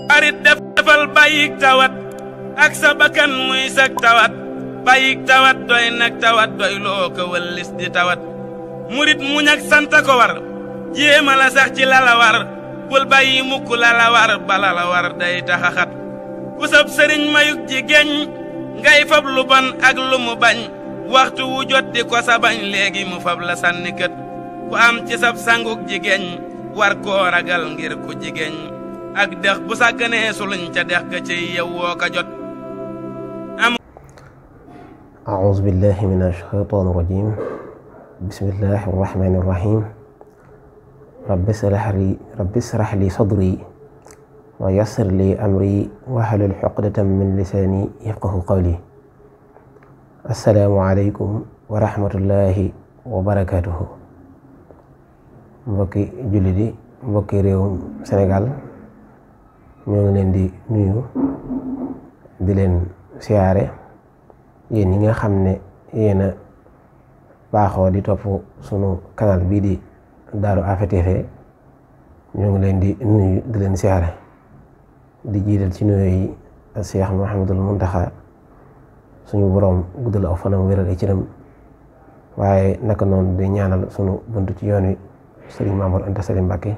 arit defal bàyyik tawat ak sa bakkan muy sak tawat bàyyik tawat doy nag tawat doy loo ko wëllis di tawat murit muñ ak santa ko war jéema la sax ci lala war bul bàyyi mukk lala war bala la war day taxaxat ku sab sëriñ mayuk jigéen ngay fab lu bon ak lu mu bañ waxtu wu jot di ko sa bañ léegi mu fab la sànni kët ku am ci sab sanguk jigéen war koo ragal ngir ku jigéen ak dex bu sàgganee suluñ ca dex ga ci yow woo ka jot أعوذ بالله من الشيطان الرجيم بسم الله الرحمن الرحيم رب اشرح لي صدري ويسر لي أمري واحلل عقدة من لساني يفقهوا قولي السلام عليكم ورحمة الله وبركاته mbokki jullit yi mbokki réewum Sénégal ñoo ngi leen di nuyu di leen siyaare yéen ñi nga xam ne yéen a baaxoo di topp sunu canal bii di Darou Afia TV ñoo ngi leen di nuyu di leen siyaare di jiital ci nuyu yi Cheikh Mouhamadul Mountakha suñu borom guddal aw fanam wéral ay cëram waaye naka noonu di ñaanal sunu buntu ci yoon wi Sëriñ Mamour Anta Sali Mbàkke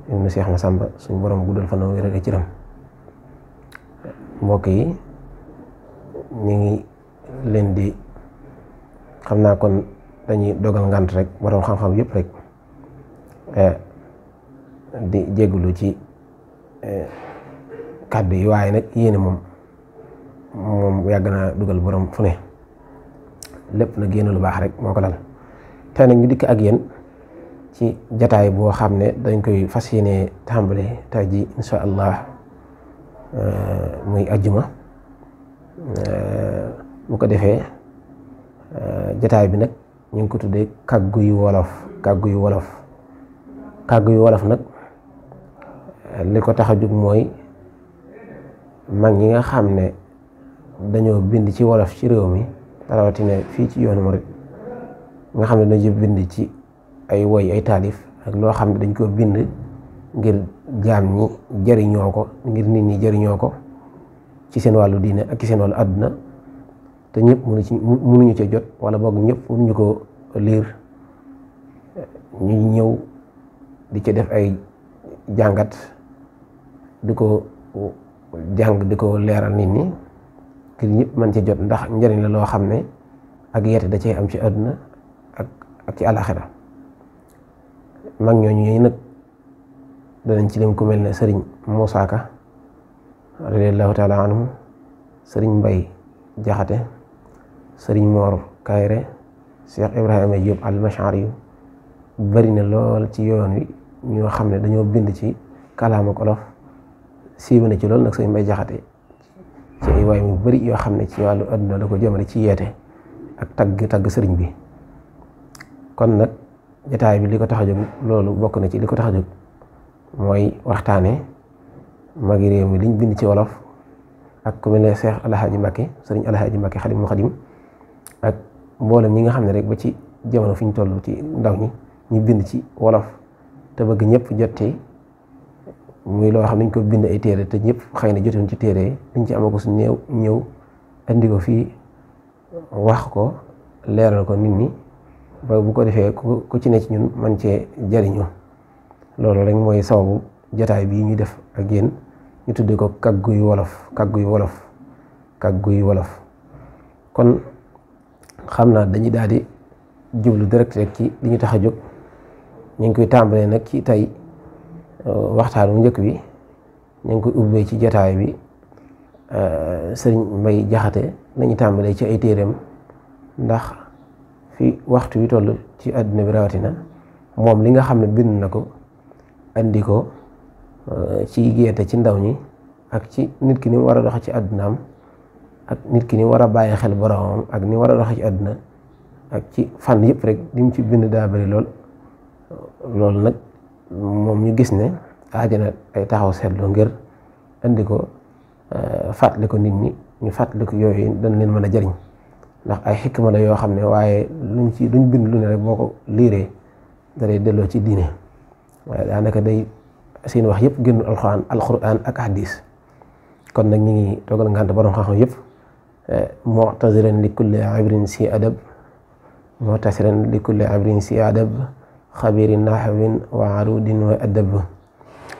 ibnu Cheikh Massamba suñu borom guddal fanam wéral ay cëram mbokk yi ñu ngi leen di xam naa kon dañuy dogal ngant rek borom xam-xam yëpp rek di jégalu ci kàddu yi waaye nag yéene moom yàgg naa dugal borom fu ne lépp nag yéene lu baax rek moo ko dal tey nag ñu dikk ak yéen ci jataay boo xam ne dañ koy fas yéene tàmbale tey ji insha allah muy ajjuma bu ko defee jataay bi nag ñu ngi ko tuddee kàggu yu wolof nag li ko tax a jóg mooy mag ñi nga xam ne dañoo bind ci wolof ci réew mi rawatina fii ci yoonu murit nga xam ne dañoo bind ci ay woy ay taalif ak loo xam ne dañ ko bind ngir jaam ñi jëriñoo ko ngir nit ñi jëriñoo ko ci seen wàllu diine ak ci seen wàllu àdduna te ñëpp mënuñu ci jot wala boog ñëpp mënuñu ko liir ñu ñëw di ci def ay jàngat di ko jàng di ko leeral nit ñi ngir ñëpp mën ci jot ndax njëriñ la loo xam ne ak yeete da cay am ci àdduna ak ci àlaxira mag ñooñu nag danañ ci lim ku mel ne sëriñ Moussa Ka radiyallahu taala anhu sëriñ Mbay Jaxate sëriñ Moor Kayre Cheikh Ibrahima Diop al-Mashari bari na lool ci yoon wi ñoo xam ne dañoo bind ci kalaama olof siiw na ci lool nag sëriñ Mbay Jaxate ci ay waay mu bari yoo xam ne ci wàllu àdduna la ko jëmale ci yeete ak tagg sëriñ bi kon nag jataay bi li ko tax a jóg loolu bokk na ci li ko tax a jóg mooy waxtaane magi réew mi liñ bind ci wolof ak ku mel ne Cheikh Alhaaji Mbàkke sëriñ Alhaaji Mbàkke Xadimul Xadim ak mboolem ñi nga xam ne rek ba ci jamono fi ñu toll ci ndaw ñi ñu bind ci wolof te bëgg ñëpp jottee muy loo xam ne ñu ko bind ay téere te ñëpp xëy na jotoon ci téere liñ ci amako su néew ñëw andi ko fii wax ko leeral ko nit ñi ba bu ko defee ku ci ne ci ñun man cee jariñu loolu rek mooy sababu jataay bii ñu def ak yéen ñu tuddee ko kàggu yu wolof kon xam naa dañuy daal di jublu direct rek ci li ñu tax a jóg ñu ngi koy tàmbalee nag ci tey waxtaanu njëkk bi ñu ngi koy ubbee ci jataay bi sëriñ Mbay Jaxate lañu tàmbalee ci ay téereem ndax fi waxtu wi toll ci àdduna bi rawatina moom li nga xam ne bind na ko andi ko ci yeete ci ndaw ñi ak ci nit ki ni mu war a doxe ci àddunaam ak nit ki ni war a bàyyi xel boromam ak ni war a doxe ci àdduna ak ci fànn yëpp rek li mu ci bind daa bari loolu nag moom ñu gis ne aajana ay taxaw seetlu ngir andi ko fàttali ko nit ñi ñu fàttali ko yooyu dañ leen mën a jariñ ndax ay xikma la yoo xam ne waaye luñ bind lu ne rek boo ko liiree da lay delloo ci diine waaye daanaka day seen wax yëpp génn alquran ak hadis. kon nag ñu ngi toogal ngànt borom xam-xam yëpp mu'taziran li kulli abrin si adab mu'tasiran li kulli abrin si adab xabirin nahwin wa arudin wa adab.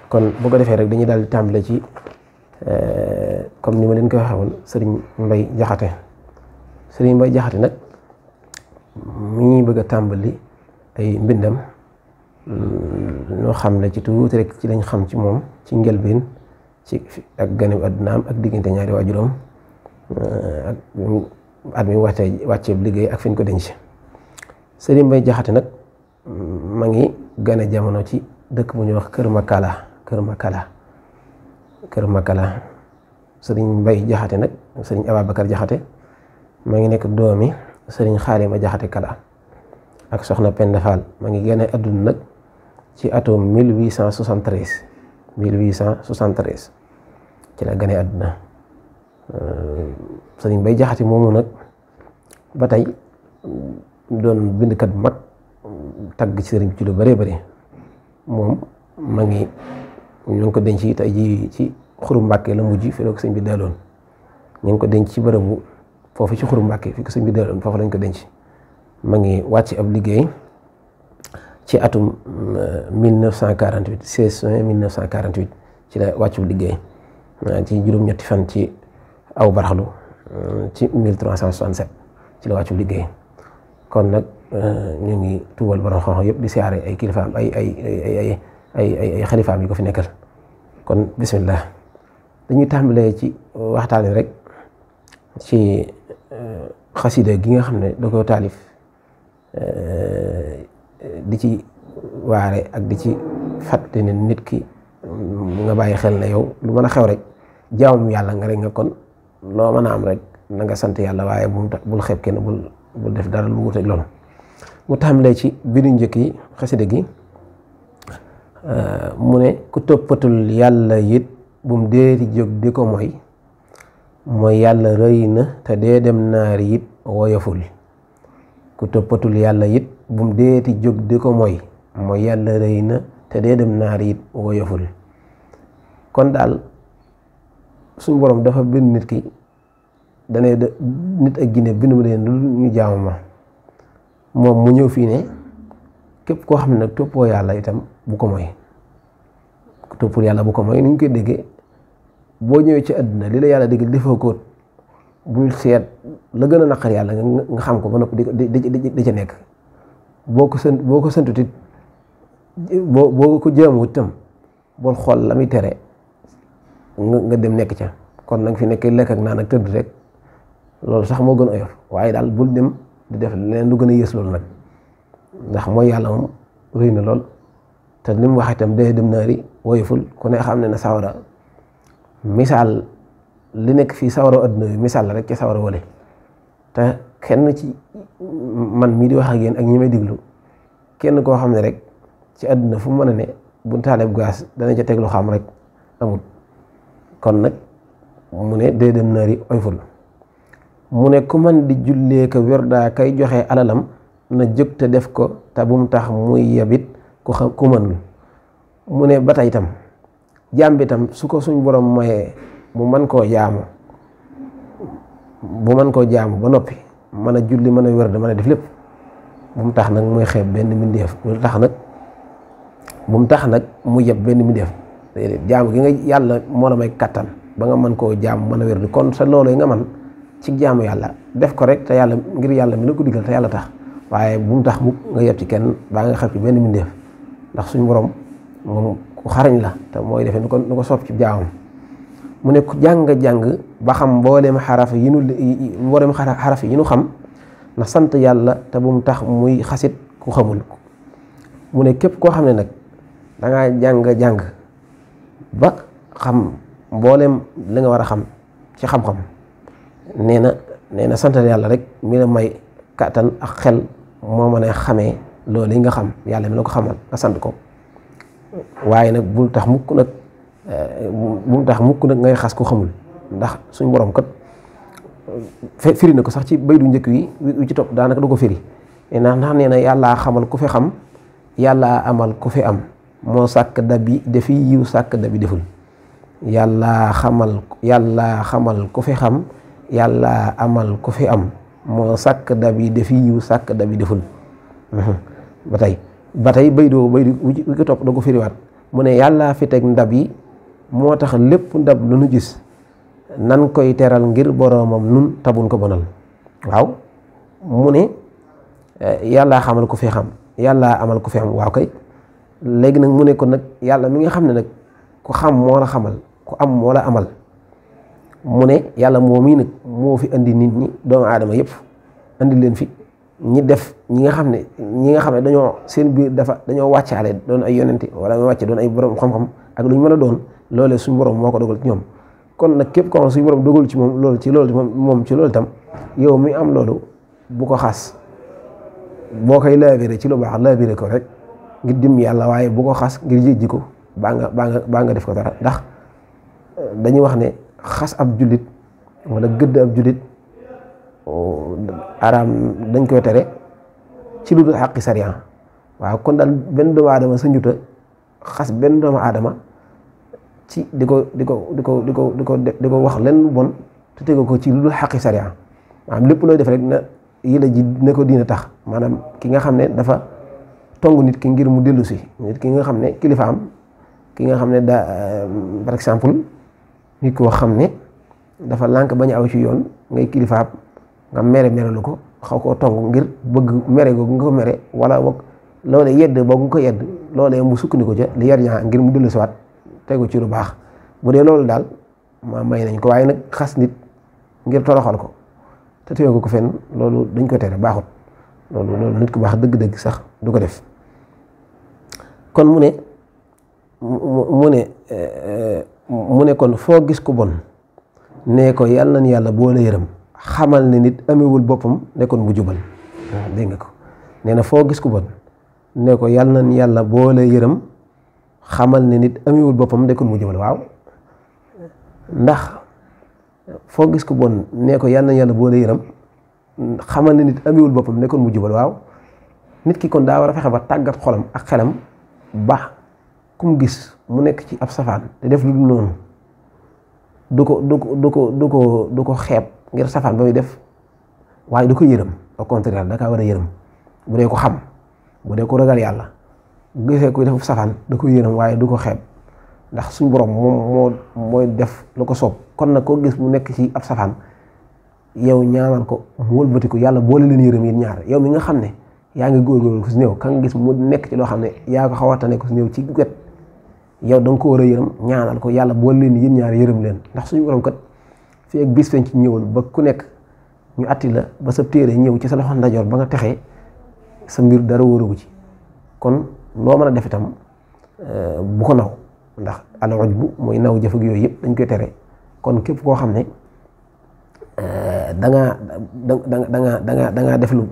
kon bu ko defee rek dañuy daal di tàmbale ci comme ni ma leen ko waxee woon sëriñ Mbay Jaxate. sëriñ Mbay Jaxate nag mi ñuy bëgg a tàmbali ay mbindam ñoo xam ne ci tuuti rek ci lañ xam ci moom ci njëlbeen ci ak ganem addunaam ak diggante ñaari waajuram ak at mi wàcceeb liggéey ak fi ñu ko denc. sëriñ Mbay Jaxate nag ma ngi gane jamono ci dëkk bu ñuy wax Kër Makala. sëriñ Mbay Jaxate nag sëriñ Ababacar Jaxate ma ngi nekk doomi sëriñ Xaalima Jaxate Kala ak soxna Penda Fall ma ngi gane adduna nag ci atum 1873 ci la gane adduna. sëriñ Mbay Jaxate moomu nag ba tey doon bindkat bu mag tagg ci sëriñ bi ci lu bëree bëri. moom ma ngi ñu ngi ko denc tey ji ci Xuru Mbàkke la mujj fi la ko sëñ bi delloon. ñu ngi ko denc ci bërëbu foofu ci Xuru Mbàkke fi ko sëñ bi delloon foofu lañ ko denc. ma ngi wàcc ab liggéey ci atum 1948 16 juin 1948 ci la wàccu liggéey ci juróom-ñetti fan ci aw baraxlu ci 1367 ci la wàccu liggéey. kon nag ñu ngi tuubal borom xam-xam yëpp di siyaare ay kilifaam ay xalifaam yi ko fi nekkal. kon bismillah dañuy tàmbalee ci waxtaane rek ci xasida gi nga xam ne da ko taalif di ci waare ak di ci fàtte ne nit ki nga bàyyi xel ne yow lu mën a xew rek jaamum yàlla nga rek nga kon loo mën a am rek na nga sant yàlla waaye bul xeeb kenn bul def dara lu wuute loolu. mu tàmbalee ci bindu njëkk yi xasida gi mu ne ku toppatul yàlla it bum deeti jóg di ko mooy yàlla rëy na te dee dem naari it woyoful. ku toppatul yàlla it bum deeti jóg di ko mooy yàlla rëy na te dee dem naari it woyoful. kon daal suñu borom dafa bind nit ki danay nit ak ginne bindu leen lu ñu jaamu ma moom mu ñëw fii ne képp koo xam ne nag toppoo yàlla itam bu ko mooy. ku toppul yàlla bu ko mooy ni ñu koy déggee boo ñëwee ci àdduna li la yàlla dégg defoo ko bul seet la gën a naqar yàlla nga xam ko ba noppi di ca nekk boo ko santut it boo ko jaamu itam bul xool la muy tere nga dem nekk ca. kon nag fi nekk lekk ak naan ak tëdd rek loolu sax moo gën a oyof waaye daal bul dem di def leneen lu gën a yées loolu nag ndax mooy yàlla moom rëy na lool te li mu wax itam dee dem naari woyoful ku ne xam ne na sawara misaal li nekk fii sawara adduna bi misaal la rek ci sawara wale te kenn ci man mii di wax ak yéen ak ñi may diglu kenn koo xam ne rek ci adduna fu mu mën a ne bu taalee bu gaas dana ca teg lu xam rek amul. kon nag mu ne dee dem naari woyoful mu ne ku man di jullee ko werdaa kay joxe alalam na jóg te def ko te bu mu tax muy yabit ku mënul. mu ne ba tey itam jaam bi tam su ko suñ borom mayee mu mën koo jaamu ba noppi mën a julli mën a wér mën a def lépp bu mu tax nag muy xeeb benn mbindeef bu mu tax nag mu yeb benn mbindeef jaamu gi nga yàlla moo la may kattan ba nga mën koo jaamu mën a wér kon sa loolu yi nga man ci jaamu yàlla def ko rek te yàlla ngir yàlla mi la ko digal te yàlla tax waaye bu mu tax mukk nga yeb ci kenn baa nga xeeb ci benn mbindeef ndax suñ borom moom ku xarañ la te mooy defee nu ko soob ci jaamam. mu ne ku jàng ba xam mboolem xaraf yi nu xam na sant yàlla te bu mu tax muy xasit ku xamul. mu ne képp koo xam ne nag dangaa jàng ba xam mboolem li nga war a xam ci xam-xam nee na sant yàlla rek mi la may kàttan ak xel moo mën a xamee loolu yi nga xam yàlla mi la ko xamal nga sant ko. waaye nag bul tax mukk nag ngay xas ko xamul ndax suñ borom kat firi na ko sax ci baydu njëkk wi ci topp daanaka du ko firi ndax nee na yàllaa xamal ku fi xam yàllaa amal ku fi am moo sàkk dabi defi yiw sàkk dabi deful. yàlla xamal ku fi xam yàlla amal ku fi am moo sàkk dabi defi yiw sàkk dabi deful. ba tey bay wi ko topp da ko firiwaat mu ne yàllaa fi teg ndab yi moo tax lépp ndab lu nu gis nan koy teral ngir boroomam nun tabun ko bonal. waaw mu ne yàllaa xamal ku fi xam yàllaa amal ku fi am waaw kay léegi nag mu ne ko nag yàlla mi nga xam ne nag ku xam moo la xamal ku am moo la amal mu ne yàlla moo mii nag moo fi indi nit ñi doomu aadama yëpp indi leen fi ñi nga xam ne dañoo seen biir dañoo wàccaale doon ay yonenti wala nga wàcce doon ay borom xam-xam ak lu ñu mën a doon loolee suñu borom moo ko dogal ci ñoom. kon nag képp ko xam suñu borom dogal ci moom loolu ci loolu tam yow mi am loolu bu ko xas boo koy laabiré ci lu baax laabiré ko rek ngir dim yàlla waaye bu ko xas ngir jéggi ko baa nga def ko dara ndax dañuy wax ne xas ab jullit wala gëdd ab jullit araam dañ koy tere ci lu dul xaqi sariya. waaw kon daal benn doomu aadama sa njuta xas benn doomu aadama ci di ko wax leen bon te tegu ko ci lu dul xaqi sariya maanaam lépp looy def rek na yëla ji ne ko diina tax maanaam ki nga xam ne dafa tong nit ki ngir mu dellu si nit ki nga xam ne kilifaam ki nga xam ne par exemple nit koo xam ne dafa lànk bañ a aw ci yoon ngay kilifaam nga merelu ko xaw koo tong ngir bëgg mere googu nga ko mere wala boog loolee yedd boogu nga ko yedd loolee mu sukkandiku ca li yar ñaa ngir mu dellu si waat tegu ci lu baax bu dee loolu daal ma may nañ ko waaye nag xas nit ngir toroxal ko te téye ko fenn loolu dañ ko tere baaxut loolu nit ku baax dëgg-dëgg sax du ko def. kon mu ne kon foo gis ku bon nee ko yàlla na yàlla boole yërëm xamal ne nit amewul boppam nekkoon mu jubal. waaw dégg nga ko nee na foo gis ku bon nee ko yàlla na yàlla boole yërëm xamal ne nit amewul boppam nekkoon mu jubal. waaw ndax foo gis ku bon nee ko yàlla na yàlla boole yërëm xamal ne nit amewul boppam nekkoon mu jubal. waaw nit ki kon daa war a fexe ba tàggat xolam ak xelam ba ku mu gis mu nekk ci ab safaan te def lu dul noonu du ko xeeb ngir safaan ba muy def waaye du ko yërëm au contraire da kaa war a yërëm bu dee ko xam bu dee ko ragal yàlla bu gisee koy def safaan da ko yërëm waaye du ko xeeb ndax suñ borom moom mooy def lu ko soob. kon nag koo gis mu nekk ci ab safaan yow ñaanal ko mu wëlbati ko yàlla boole leen yërëm yéen ñaar yow mi nga xam ne yaa ngi góorgóorlu ko si néew ka nga gis mu nekk ci loo xam ne yaa ko xawatane ko si néew ci wet yow da nga ko war a yërëm ñaanal ko yàlla boole leen yéen ñaar yërëm leen ndax suñu borom kat fii ak bis feeñ ci ñëwul ba ku nekk ñu atti la ba sa téere ñëw ci sa loxo ndajoor ba nga texee sa mbir dara wóorugu ci. kon loo mën a def itam bu ko naw ndax al ujbu mooy naw jëf ak yooyu yëpp dañ koy tere. kon képp koo xam ne da ngaa def lu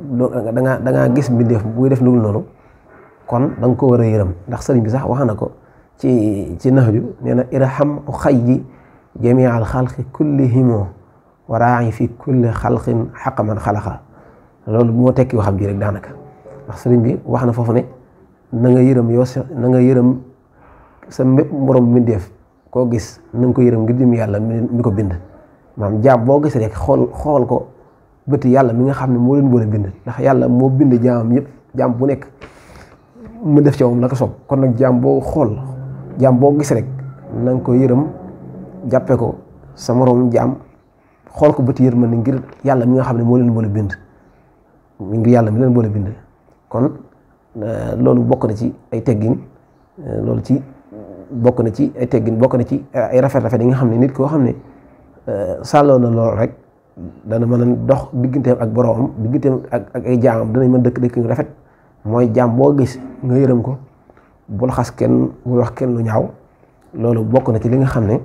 da ngaa gis mbindeef buy def lu noonu kon da nga ko war a yërëm ndax sëriñ bi sax wax na ko ci Nahju nee na irham xayyi jamii al xalqi kullihim wa raa'i fi kulli xalqin xaqa man xalaqa loolu moo tekki waxam ji rek daanaka ndax sëriñ bi wax na foofu ne na nga yërëm yow na nga yërëm sa mépp morom mbindeef koo gis na nga ko yërëm ngir jëm yàlla mi ko bind maanaam jaam boo gis rek xool ko bëti yàlla mi nga xam ne moo leen boole bind ndax yàlla moo bind jaamam yëpp jaam bu nekk mu def ci moom la ko soob kon nag jaam boo gis rek na nga ko yërëm jàppe ko sa moroom jaam xool ko bëti yërmande ngir yàlla mi nga xam ne moo leen boole bind ngir yàlla mi leen boole bind kon loolu bokk na ci ay teggin bokk na ci ay rafet yi nga xam ne nit koo xam ne sàlloo na loolu rek dana mën a dox digganteem ak boroomam digganteem ak ay jaamam danañ mën dëkk rafet mooy jaam boo gis nga yërëm ko bul xas kenn bul wax kenn lu ñaaw loolu bokk na ci li nga xam ne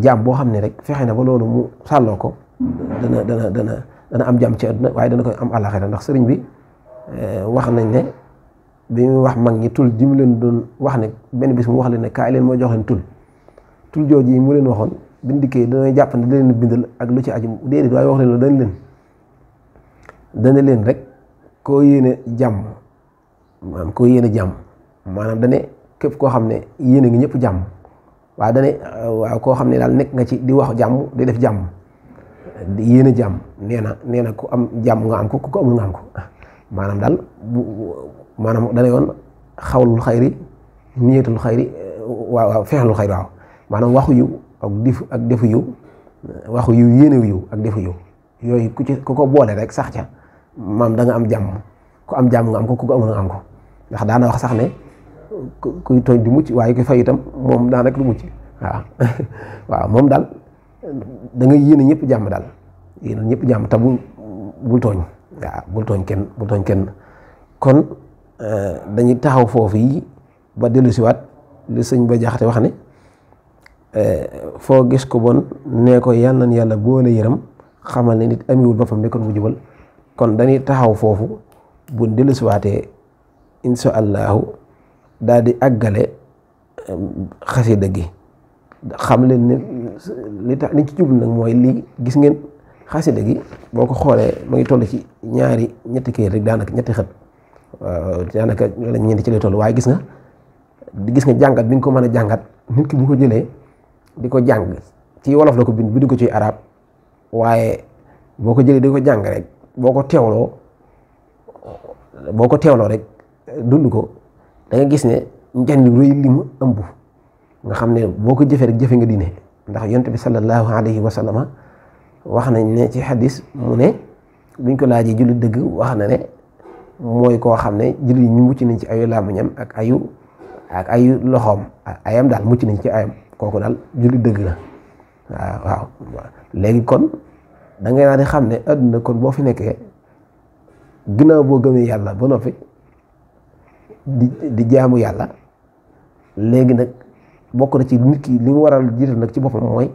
jaam boo xam ne rek fexe na ba loolu mu sàlloo ko dana am jaam ci àdduna waaye dana koy am àllaxira ndax sëriñ bi wax nañ ne bi muy wax mag ñi tul ji mu leen doon wax ne benn bis mu wax leen ne kaay leen moo jox leen tul jooju yi mu leen waxoon biñ dikkee dana jàpp ne da leen bindal ak lu ci aju déedéet waaye wax leen dana leen rek koo yéene jàmm maanaam dane képp koo xam ne yéene ngi ñëpp jàmm waaw dane waaw koo xam ne daal nekk nga ci di wax jàmm di def jàmm di yéene jàmm nee na ku am jàmm nga am ko ku amul nga am ko maanaam daal maanaam dane woon xawlul xayri niyatul xayri waaw fexlul xayri waaw maanaam waxu yiw ak defu yiw waxu yiw yéenew yiw ak defu yiw yooyu ku ko boole rek sax ca maam da nga am jàmm ku am jàmm nga am ko ku amul nga am ko ndax daana wax sax ne kuy tooñ di mucc waaye kuy fay itam moom daan rek du mucc waaw waaw moom daal da nga yéene ñëpp jàmm daal yéene ñëpp jàmm te bul tooñ waaw bul tooñ kenn kon dañuy taxaw foofu yi ba dellu siwaat li sëñ ba jaxate wax ne foo gis ko bon nee ko yàlla na yàlla boole yëram xamal ne nit amiwul boppam nekkoon bu jubal kon dañuy taxaw foofu bu dellu siwaatee insha allahu daal di àggale xasida gi xam leen ne li tax li ci jublu nag mooy lii gis ngeen xasida gi boo ko xoolee ma ngi toll ci ñetti kii rek daanaka ñetti xët daanaka wala ñeenti ci lay toll waaye gis nga jàngat bi nga ko mën a jàngat nit ki bu ko jëlee di ko jàng ci wolof la ko bind ko ci arab waaye boo ko jëlee di ko jàng rek boo ko teewloo rek dund ko da nga gis ne njariñ lu rëy li mu ëmb nga xam ne boo ko jëfee rek jëfe nga diine ndax yonent bi sallallahu alayhi wa sallama wax nañ ne ci xadis mu ne buñ ko laajee jullit dëgg wax na ne mooy koo xam ne jullit yi ñu mucc nañ ci ayu làmmiñam ak ayu loxoom ayam daal mucc nañ ci ayam kooku daal jullit dëgg la waaw léegi kon da ngay daal di xam ne adduna kon boo fi nekkee ginnaaw boo gëmee yàlla ba noppi di jaamu yàlla léegi nag bokk na ci nit ki li mu waral jiital nag ci boppam mooy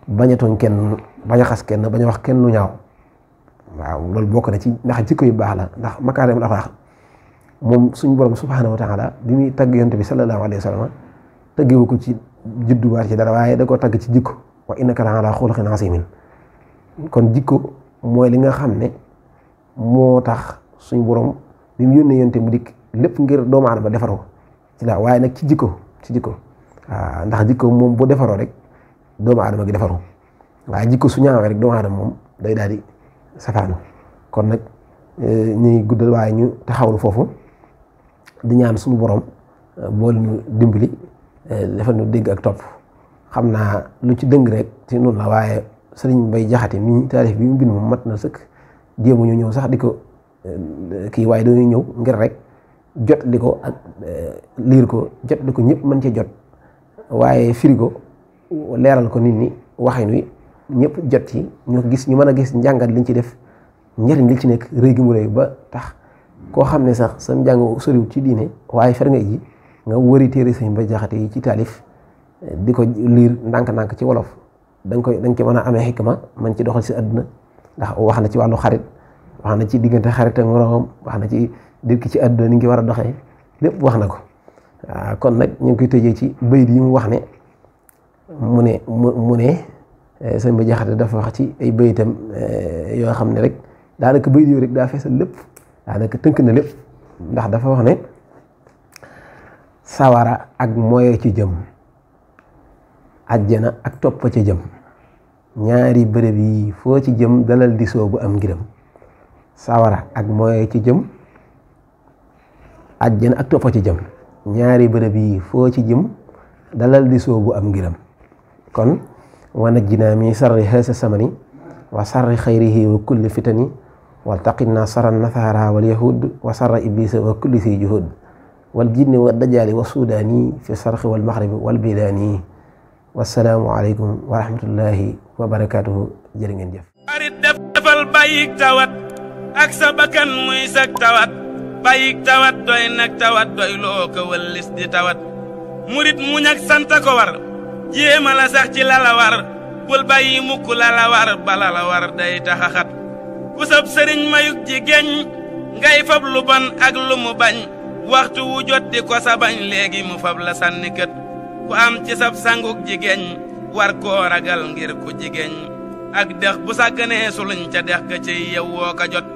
bañ a tooñ kenn bañ a xas kenn bañ a wax kenn lu ñaaw waaw loolu bokk na ci ndax jikko yu baax la ndax makaarimul axlaaq moom suñu borom subhaanahu wa taala bi muy tagg yonent bi sallallahu alayhi wa sallam taggewu ko ci juddu baat ci dara waaye da koo tagg ci jikko wa innaka la ala xuluqin azimin kon jikko mooy li nga xam ne moo tax suñu borom bi mu yónnee yonent mu dikk lépp ngir doomu aadama defaroo ci la waaye nag ci jikko waaw ndax jikko moom bu defaroo rek doomu aadama gi defaroo waaye jikko su ñaawee rek doomu aadama moom day daal di safaanu kon nag ñuy guddal waaye ñu taxawlu foofu di ñaan suñu borom bool ñu dimbali defal ñu dégg ak topp xam naa lu ci dëng rek ci noonu la waaye sëriñ Mbay Jaxate mi taarif bi mu bind moom mat na sëkk jéemu ñu ñëw sax di ko kii waaye dañuy ñëw ngir rek jot li ko ak liir ko jot li ko ñëpp mën cee jot waaye firi ko leeral ko nit ñi waxin wi ñëpp jot ci ñu mën a gis njàngat liñ ci def njariñ li ci nekk rëy gi mu rëy ba tax koo xam ne sax sam njàng soriw ci diine waaye fer nga ji nga wëri téere Sëñ Mbay Jaxate yi ci taalif di ko liir ndànk-ndànk ci wolof da nga ci mën a amee xikma man ci doxal si àdduna ndax wax na ci wàllu xarit wax na ci diggante xarit ak moroomam wax na ci dikk ci àdduna ni ngi war a doxee lépp wax na ko waaw kon nag ñu ngi koy tëjee ci bayit yi mu wax ne mu ne Sëñ Mbay Jaxate dafa wax ci ay bayitam yoo xam ne rek daanaka bayit yooyu rek daa feesal lépp daanaka tënk na lépp ndax dafa wax ne sawara ak moye ci jëm ajjana ak toppa ca jëm ñaari bërëb yi foo ci jëm dalal di soobu am ngiram sawara ak moye ci jëm ajjana ak toppa ca jëm ñaari bërëb yi foo ci jëm dalal di soobu am ngiram kon wa najjinaa min sarri haasa samani wa sarri xayrihi wa kulli fitani wal taqinna sarra nasaara wal yahud wa sarra iblisa wa kulli si juhud wal jinni wa dajaali wa suudaani fi sarxi wal maxribi wal bidaani wassalaamu aleykum wa rahmatullahi wa barakaatuhu jërë ngeen jëf. arit defal bàyyik tawat ak sa bakkan muy sak tawat bàyyik tawat doy nag tawat doy loo ko wëllis di tawat murit muñ ak santa ko war jéema la sax ci lala war bul bàyyi mukk lala war bala la war day taxaxat ku sab sëriñ mayuk ji geñ ngay fab lu bon ak lu mu bañ waxtu wu jot di ko sa bañ léegi mu fab la sànni kët ku am ci sab sanguk jigéen war koo ragal ngir ku jigéen ak dex bu sàgganee suluñ ca dex ga ciy yow woo ka jot